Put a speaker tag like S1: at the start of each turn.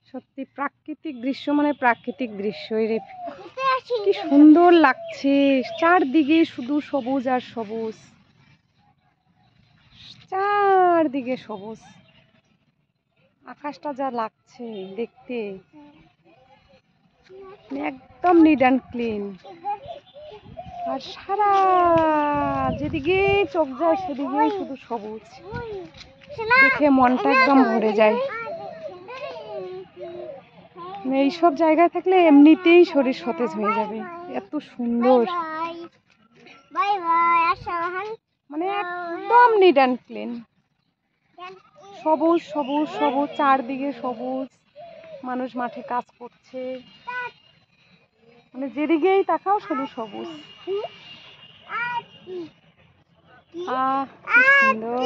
S1: সত্যি প্রাকৃতিক দৃশ্য মানে প্রাকৃতিক দৃশ্য রে, কি সুন্দর লাগছে। চারদিকে শুধু সবুজ আর সবুজ, চারদিকে সবুজ। আকাশটা যা লাগছে দেখতে, একদম নিট অ্যান্ড ক্লিন। আর সারা যেদিকে চোখ যায় সেদিকেই শুধু সবুজ, দেখে মনটা একদম ভরে যায়। এইসব জায়গায় থাকলে এমনিতেই শরীর সতেজ হয়ে যাবে, এত সুন্দর। মানে একদম নিট অ্যান্ড ক্লিন, সবুজ সবুজ সবুজ, চারদিকে সবুজ। মানুষ মাঠে কাজ করছে, মানে যেদিকেই তাকাও শুধু সবুজ। কি সুন্দর।